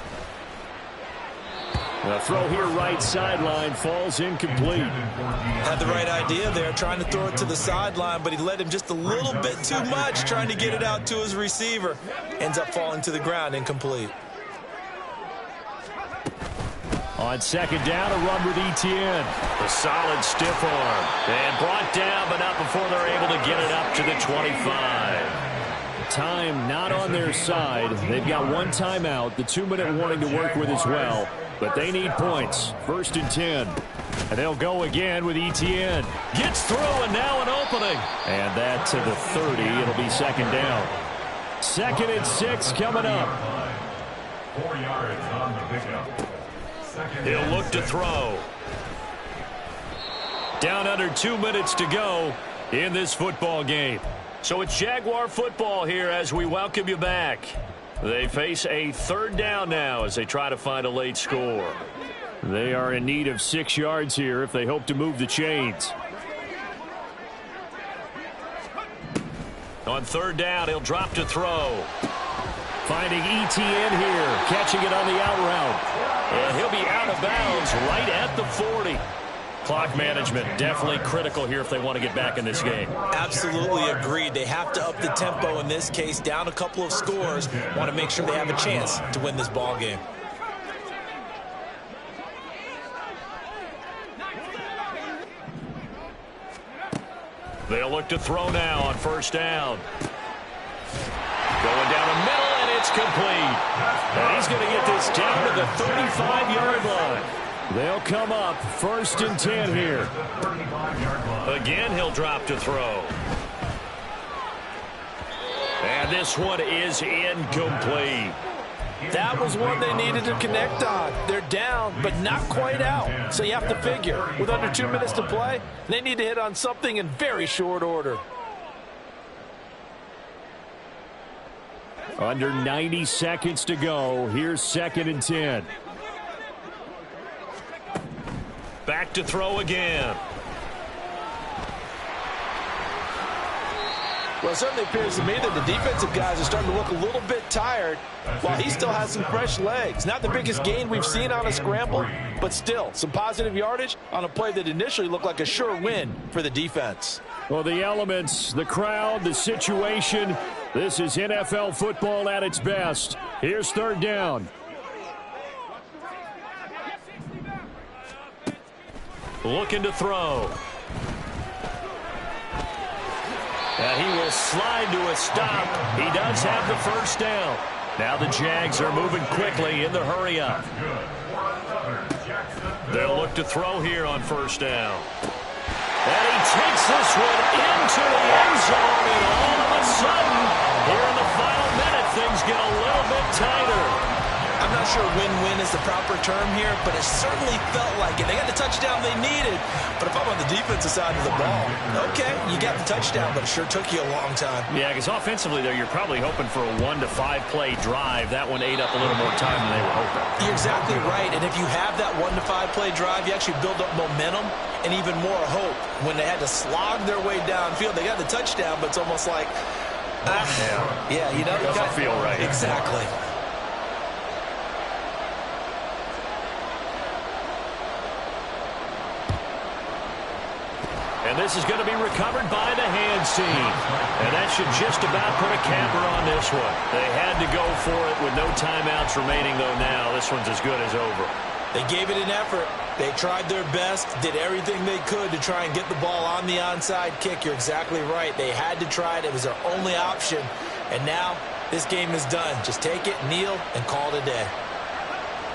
The throw here right sideline falls incomplete. Had the right idea there, trying to throw it to the sideline, but he led him just a little bit too much, trying to get it out to his receiver. Ends up falling to the ground, incomplete. On 2nd down, a run with Etienne. A solid stiff arm. And brought down, but not before they're able to get it up to the 25. Time not on their side. They've got one timeout, the 2-minute warning to work with as well. But they need points. 1st and 10. And they'll go again with Etienne. Gets through, and now an opening. And that to the 30. It'll be 2nd down. 2nd and 6 coming up. 4 yards on the pickup. He'll look to throw. Down under 2 minutes to go in this football game. So it's Jaguar football here as we welcome you back. They face a 3rd down now as they try to find a late score. They are in need of 6 yards here if they hope to move the chains. On 3rd down, he'll drop to throw. Finding Etienne here, catching it on the out route. And he'll be out of bounds right at the 40. Clock management definitely critical here if they want to get back in this game. Absolutely agreed. They have to up the tempo in this case, down a couple of scores. Want to make sure they have a chance to win this ball game. They'll look to throw now on 1st down. Going down the middle, and it's complete. And he's going to get this down to the 35-yard line. They'll come up 1st and 10 here. Again, he'll drop to throw. And this one is incomplete. That was one they needed to connect on. They're down, but not quite out. So you have to figure, with under 2 minutes to play, they need to hit on something in very short order. Under 90 seconds to go. Here's 2nd and 10. Back to throw again. Well, it certainly appears to me that the defensive guys are starting to look a little bit tired while he still has some fresh legs. Not the biggest gain we've seen on a scramble, but still some positive yardage on a play that initially looked like a sure win for the defense. Well, the elements, the crowd, the situation, this is NFL football at its best. Here's 3rd down. Looking to throw. And he will slide to a stop. He does have the 1st down. Now the Jags are moving quickly in the hurry up. They'll look to throw here on 1st down. And he takes this one into the end zone, and all of a sudden, here in the final minute, things get a little bit tighter. I'm not sure win-win is the proper term here, but it certainly felt like it. They got the touchdown they needed, but if I'm on the defensive side of the ball, okay, you got the touchdown, but it sure took you a long time. Yeah, because offensively, though, you're probably hoping for a 1 to 5 play drive. That one ate up a little more time than they were hoping. You're exactly right, and if you have that 1 to 5 play drive, you actually build up momentum and even more hope. When they had to slog their way downfield, they got the touchdown, but it's almost like, yeah, you know, doesn't feel right. Exactly. And this is going to be recovered by the hands team. And that should just about put a capper on this one. They had to go for it with no timeouts remaining, though now this one's as good as over. They gave it an effort. They tried their best, did everything they could to try and get the ball on the onside kick. You're exactly right. They had to try it. It was their only option. And now this game is done. Just take it, kneel, and call it a day.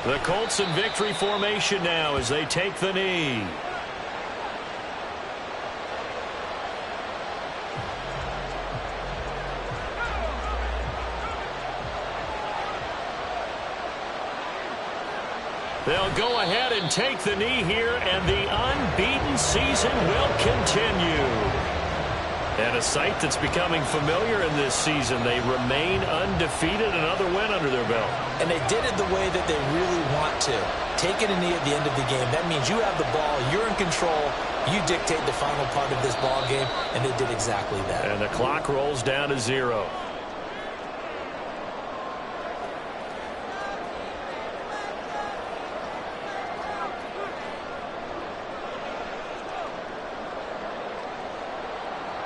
The Colts in victory formation now as they take the knee. They'll go ahead and take the knee here, and the unbeaten season will continue. And a sight that's becoming familiar in this season. They remain undefeated, another win under their belt. And they did it the way that they really want to. Taking a knee at the end of the game. That means you have the ball, you're in control, you dictate the final part of this ball game, and they did exactly that. And the clock rolls down to 0.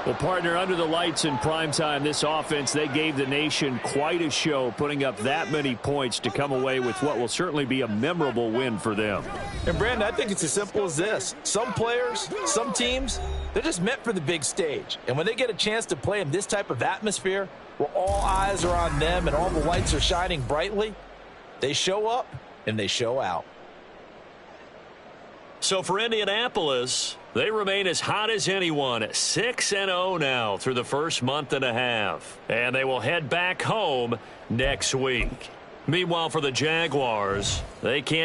Well, partner, under the lights in primetime, this offense, they gave the nation quite a show, putting up that many points to come away with what will certainly be a memorable win for them. And, Brandon, I think it's as simple as this. Some players, some teams, they're just meant for the big stage. And when they get a chance to play in this type of atmosphere, where all eyes are on them and all the lights are shining brightly, they show up and they show out. So for Indianapolis, they remain as hot as anyone, 6-0 now through the first month and a half. And they will head back home next week. Meanwhile, for the Jaguars, they can't